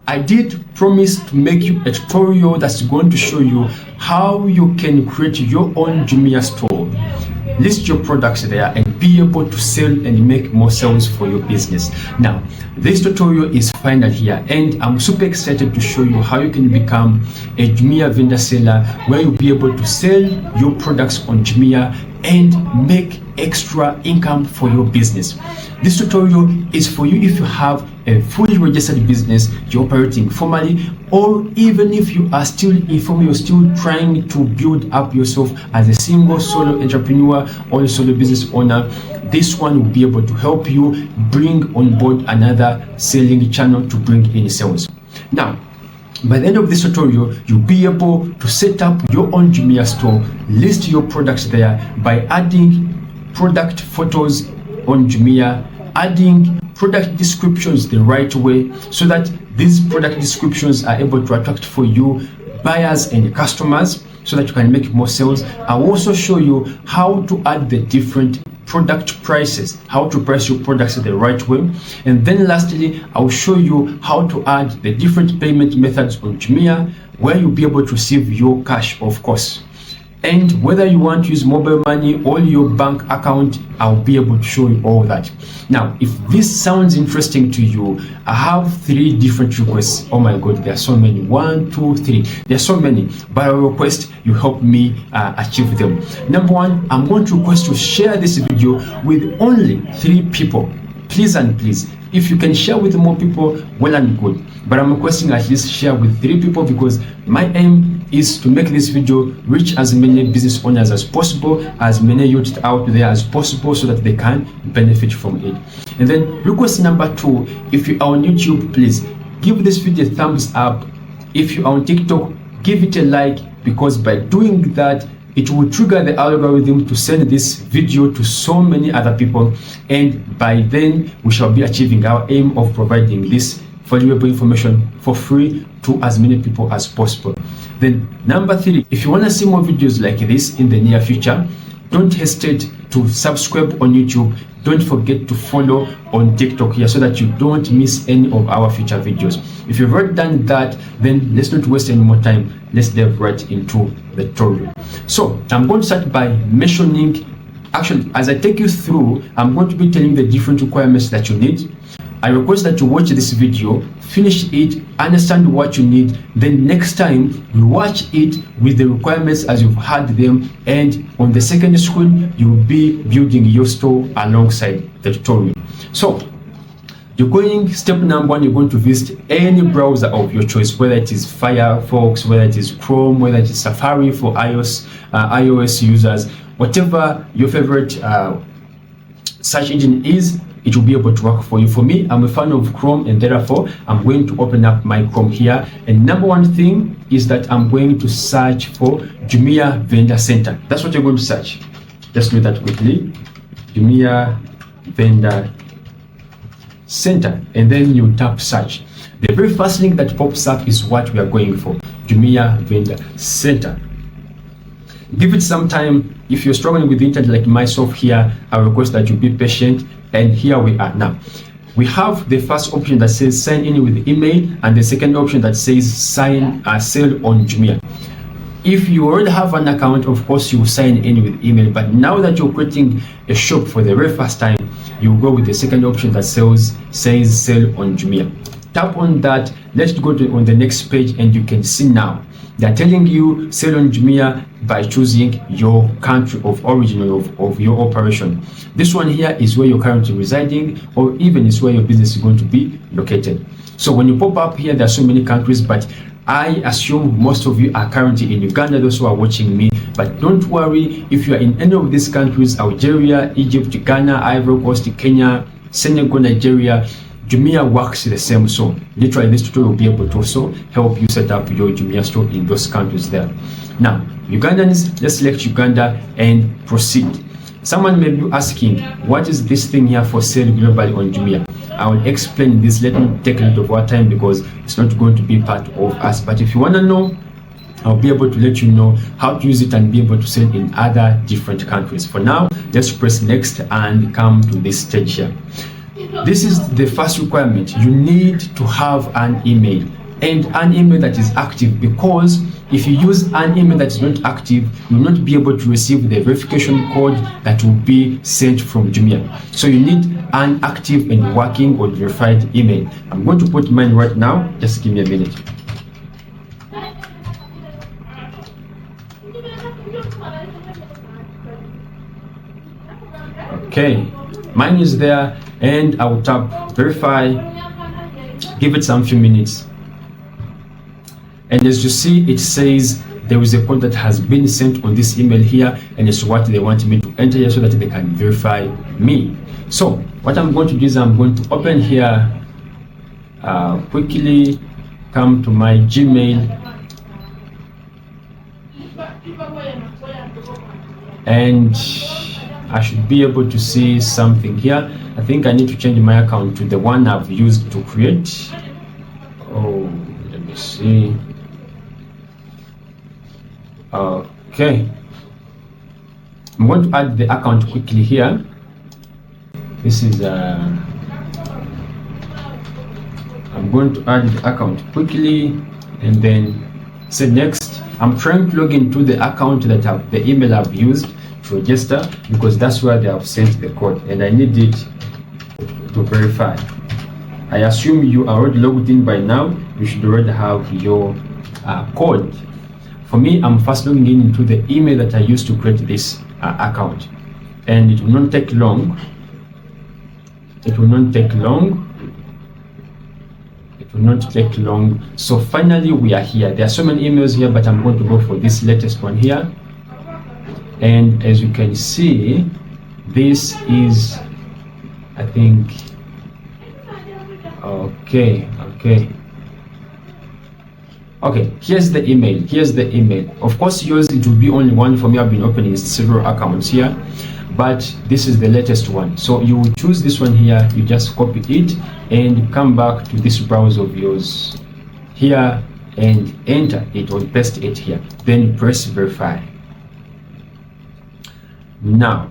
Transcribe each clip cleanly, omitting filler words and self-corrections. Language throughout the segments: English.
I did promise to make you a tutorial that's going to show you how you can create your own Jumia store, list your products there, and be able to sell and make more sales for your business. Now, this tutorial is final here, and I'm super excited to show you how you can become a Jumia vendor seller, where you'll be able to sell your products on Jumia and make extra income for your business. This tutorial is for you if you have a fully registered business, you're operating formally, or even if you are still informal, you're still trying to build up yourself as a single solo entrepreneur or a solo business owner. This one will be able to help you bring on board another selling channel to bring in sales. Now, by the end of this tutorial, you'll be able to set up your own Jumia store, list your products there by adding product photos on Jumia, adding product descriptions the right way, so that these product descriptions are able to attract for you buyers and customers, so that you can make more sales. I'll also show you how to add the different product prices, how to price your products the right way. And then lastly, I'll show you how to add the different payment methods on Jumia, where you'll be able to receive your cash, of course. And whether you want to use mobile money or your bank account, I'll be able to show you all that. Now, if this sounds interesting to you, I have 3 different requests. Oh my God, there are so many. 1, 2, 3. There are so many, but I request you help me achieve them. Number 1, I'm going to request to share this video with only 3 people. Please and please. If you can share with more people, well and good. But I'm requesting at least share with 3 people, because my aim is to make this video reach as many business owners as possible, as many youths out there as possible, so that they can benefit from it. And then request number 2, if you are on YouTube, please give this video a thumbs up. If you are on TikTok, give it a like, because by doing that, it will trigger the algorithm to send this video to so many other people, and by then we shall be achieving our aim of providing this valuable information for free to as many people as possible. Then number 3, if you want to see more videos like this in the near future, don't hesitate to subscribe on YouTube. Don't forget to follow on TikTok here, so that you don't miss any of our future videos. If you've already done that, then let's not waste any more time. Let's dive right into the tutorial. So I'm going to start by mentioning, actually, as I take you through, I'm going to be telling the different requirements that you need. I request that you watch this video, finish it, understand what you need, then next time you watch it with the requirements as you've had them, and on the second screen you will be building your store alongside the tutorial. So you're going, step number 1, you're going to visit any browser of your choice, whether it is Firefox, whether it is Chrome, whether it is Safari for iOS users, whatever your favorite search engine is, it will be able to work for you. For me, I'm a fan of Chrome, and therefore I'm going to open up my Chrome here. And number 1 thing is that I'm going to search for Jumia Vendor Center. That's what you're going to search. Let's do that quickly. Jumia Vendor Center, and then you tap search. The very first link that pops up is what we are going for, Jumia Vendor Center. Give it some time. If you're struggling with the internet like myself here, I request that you be patient. And here we are now. We have the first option that says sign in with email, and the second option that says sell on Jumia. If you already have an account, of course you sign in with email, but now that you're creating a shop for the very first time, you go with the second option that says sell on Jumia. Tap on that. Let's go on the next page, and you can see now they're telling you sell on Jumia by choosing your country of origin of your operation. This one here is where you're currently residing, or even is where your business is going to be located. So when you pop up here, there are so many countries, but I assume most of you are currently in Uganda, those who are watching me. But don't worry, if you are in any of these countries, Algeria, Egypt, Ghana, Ivory Coast, Kenya, Senegal, Nigeria, Jumia works the same. So literally this tutorial will be able to also help you set up your Jumia store in those countries there. Now, Ugandans, let's select Uganda and proceed. Someone may be asking, what is this thing here for sale globally on Jumia? I will explain this. Let me take a little of our time, because it's not going to be part of us. But if you want to know, I'll be able to let you know how to use it and be able to sell in other different countries. For now, let's press next and come to this stage here. this is the first requirement. You need to have an email, and an email that is active, because if you use an email that is not active, you will not be able to receive the verification code that will be sent from Jumia. So you need an active and working or verified email. I'm going to put mine right now. Just give me a minute. Okay, mine is there, and I will tap verify, give it some few minutes. And as you see, it says there is a code that has been sent on this email here, and it's what they want me to enter here so that they can verify me. So what I'm going to do is I'm going to open here, quickly come to my Gmail, and I should be able to see something here. I think I need to change my account to the one I've used to create. Oh, let me see. Okay, I'm going to add the account quickly here. This is I'm going to add the account quickly and then say next. I'm trying to log into the account that the email I've used to register, because that's where they have sent the code, and I need it to verify. I assume you are already logged in by now. You should already have your code. For me, I'm first logging in into the email that I used to create this account, and it will not take long. It will not take long. It will not take long. So finally, we are here. There are so many emails here, but I'm going to go for this latest one here. And as you can see, this is, I think, okay, here's the email. Of course, yours, it will be only one. For me, I've been opening several accounts here, but this is the latest one. So you will choose this one here. You just copy it and come back to this browser of yours here and enter it or paste it here. Then press verify. Now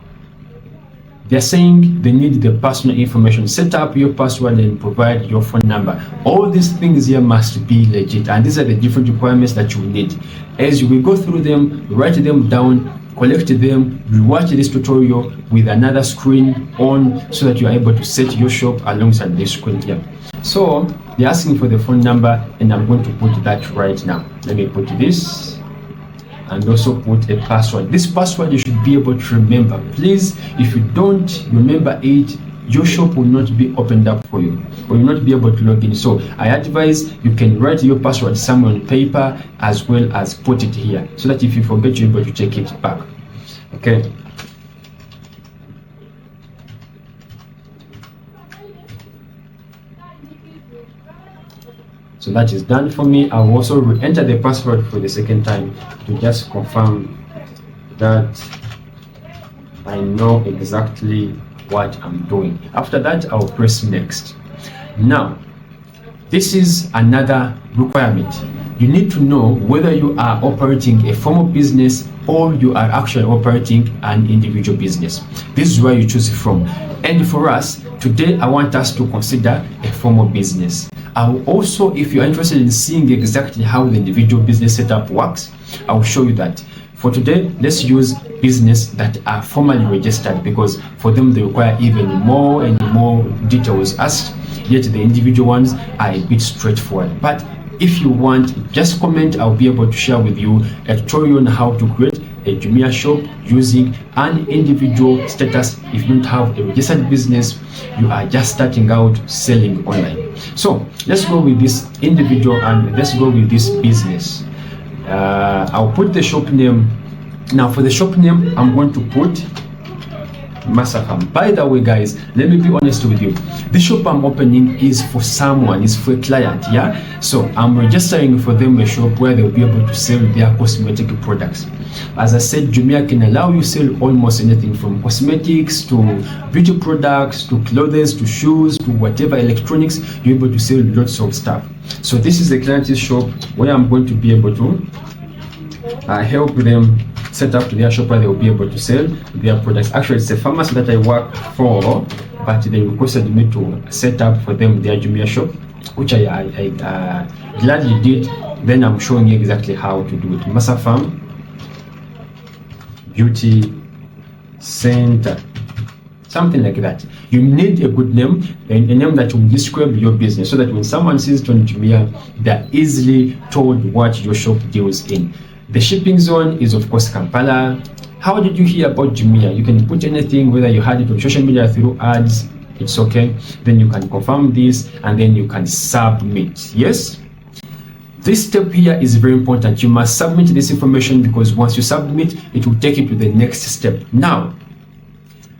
they're saying they need the personal information. Set up your password and provide your phone number. All these things here must be legit, and these are the different requirements that you need. As you will go through them, write them down, collect them, rewatch this tutorial with another screen on so that you are able to set your shop alongside this screen here. So they're asking for the phone number, and I'm going to put that right now. Let me put this and also put a password. This password you should be able to remember. Please, if you don't remember it, your shop will not be opened up for you, or you'll not be able to log in. So I advise you can write your password somewhere on paper as well as put it here, so that if you forget, you're able to check it back. Okay. So that is done for me. I'll also re-enter the password for the second time to just confirm that I know exactly what I'm doing. After that, I'll press next. Now, this is another requirement. You need to know whether you are operating a formal business or you are actually operating an individual business. This is where you choose from. And for us, today, I want us to consider a formal business. I'll also, if you're interested in seeing exactly how the individual business setup works, I'll show you that. For today, let's use business that are formally registered, because for them they require even more and more details asked, yet the individual ones are a bit straightforward. But if you want, just comment. I'll be able to share with you a tutorial on how to create a Jumia shop using an individual status. If you don't have a registered business, you are just starting out selling online. So let's go with this individual and let's go with this business. I'll put the shop name. Now for the shop name, I'm going to put Masafam. By the way, guys, let me be honest with you. The shop I'm opening is for someone, is for a client, yeah? So I'm registering for them a shop where they'll be able to sell their cosmetic products. As I said, Jumia can allow you sell almost anything from cosmetics to beauty products to clothes to shoes to whatever electronics. You're able to sell lots of stuff. So this is the client's shop where I'm going to be able to help them set up their shop where they will be able to sell their products. Actually, it's a pharmacy that I work for, but they requested me to set up for them their Jumia shop, which I gladly did. Then I'm showing you exactly how to do it. Masafam Beauty Center, something like that. You need a good name, a name that will describe your business, so that when someone sees it on Jumia, they're easily told what your shop deals in. The shipping zone is of course Kampala. How did you hear about Jumia? You can put anything, whether you had it on social media through ads, it's okay. Then you can confirm this and then you can submit. Yes, this step here is very important. You must submit this information, because once you submit, it will take you to the next step. Now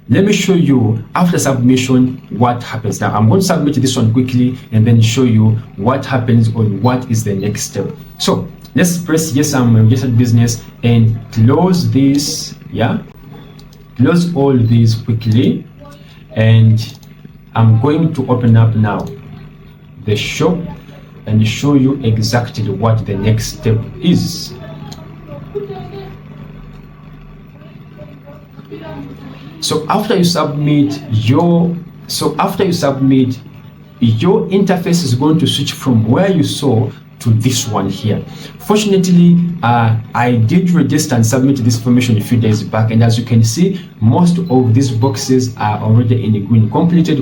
let me show you after submission what happens. Now I'm going to submit this one quickly and then show you what happens or what is the next step. So let's press yes, I'm a registered business, and close this. Yeah, close all these quickly, and I'm going to open up now the shop and show you exactly what the next step is. So after you submit your interface is going to switch from where you saw to this one here. Fortunately, I did register and submit this information a few days back, and as you can see, most of these boxes are already in green. Completed.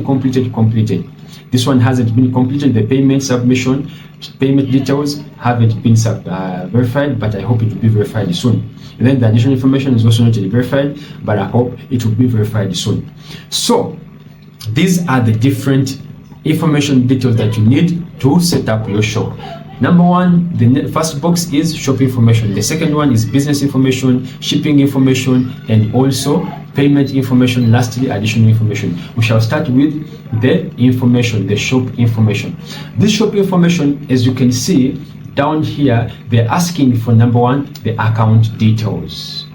This one hasn't been completed. The payment submission, payment details haven't been verified, but I hope it will be verified soon. And then the additional information is also not yet verified, but I hope it will be verified soon. So these are the different information details that you need to set up your shop. Number one, the first box is shop information. The second one is business information, shipping information, and also payment information. Lastly, additional information. We shall start with the information, the shop information. This shop information, as you can see down here, they're asking for number one, the account details.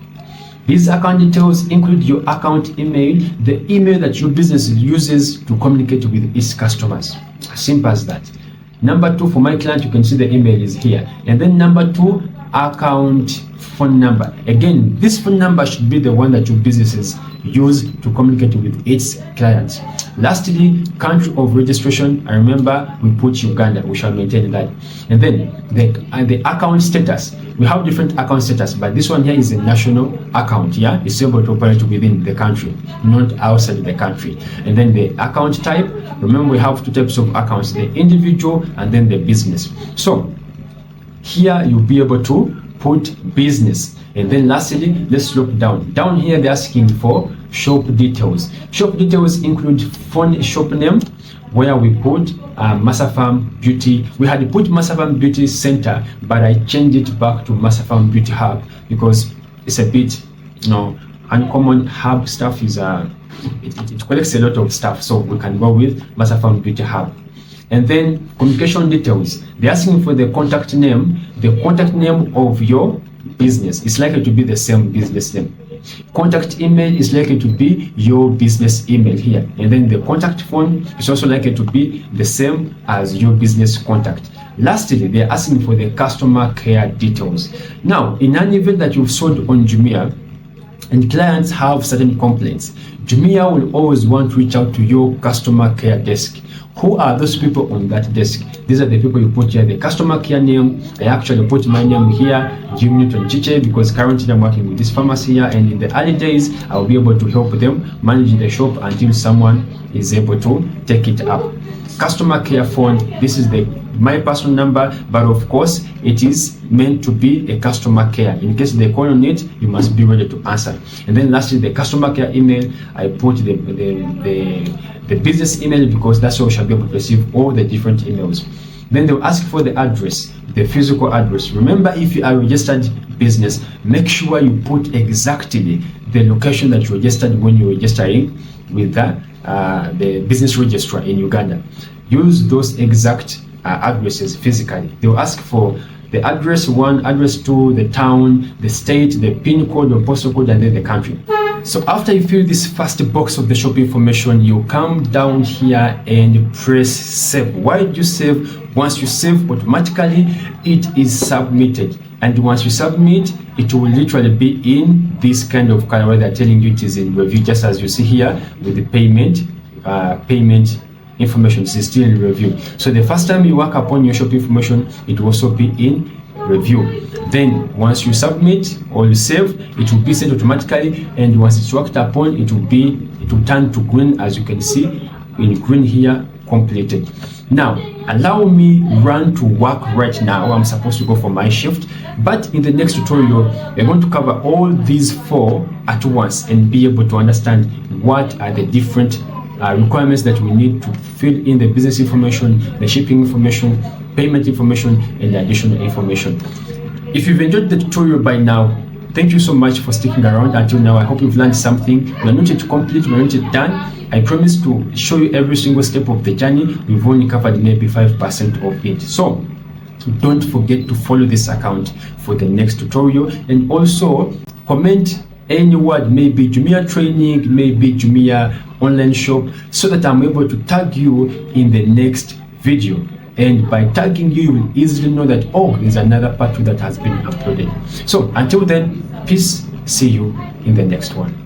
These account details include your account email, the email that your business uses to communicate with its customers. As simple as that. Number two, for my client, you can see the email is here. And then number two, account phone number. Again, this phone number should be the one that your businesses use to communicate with its clients. Lastly, country of registration. I remember we put Uganda. We shall maintain that. And then the account status. We have different account status, but this one here is a national account. Yeah, it's able to operate within the country, not outside the country. And then the account type. Remember, we have two types of accounts: the individual and then the business. So here you'll be able to put business. And then lastly, let's look down. Down here, they're asking for shop details. Shop details include phone shop name, where we put Masafam Beauty. We had put Masafam Beauty Center, but I changed it back to Masafam Beauty Hub because it's a bit, uncommon. Hub stuff is it collects a lot of stuff, so we can go with Masafam Beauty Hub. And then communication details. They're asking for the contact name of your business. It's likely to be the same business name. Contact email is likely to be your business email here. And then the contact phone is also likely to be the same as your business contact. Lastly, they're asking for the customer care details. Now, in an event that you've sold on Jumia and clients have certain complaints, Jumia will always want to reach out to your customer care desk. Who are those people on that desk? These are the people you put here. The customer care name, I actually put my name here, JimNewtonAcademy, because currently I'm working with this pharmacy here, and in the early days I'll be able to help them manage the shop until someone is able to take it up. Customer care phone, this is my personal number, but of course it is meant to be a customer care. In case they call on it, you must be ready to answer. And then lastly, the customer care email, I put the business email because that's how we shall be able to receive all the different emails. Then they'll ask for the address, the physical address. Remember, if you are a registered business, make sure you put exactly the location that you registered when you're registering with the business registrar in Uganda. Use those exact addresses physically. They'll ask for the address 1, address 2, the town, the state, the PIN code or postal code, and then the country. So after you fill this first box of the shop information, you come down here and press save. Why do you save? Once you save, automatically it is submitted. And once you submit, it will literally be in this kind of color where they're telling you it is in review, just as you see here with the payment payment information is still in review. So the first time you work upon your shop information, it will also be in review. Then once you submit or you save, it will be sent automatically, and once it's worked upon, it will turn to green, as you can see in green here, completed. Now allow me run to work right now. I'm supposed to go for my shift, but in the next tutorial we're going to cover all these 4 at once and be able to understand what are the different requirements that we need to fill in the business information, the shipping information, payment information, and additional information. If you've enjoyed the tutorial by now, thank you so much for sticking around until now. I hope you've learned something. We're not yet complete, we're not yet done. I promise to show you every single step of the journey. We've only covered maybe 5% of it. So don't forget to follow this account for the next tutorial, and also comment any word, maybe Jumia training, maybe Jumia online shop, so that I'm able to tag you in the next video. And by tagging you, you will easily know that, oh, there's another part 2 that has been uploaded. So until then, peace. See you in the next one.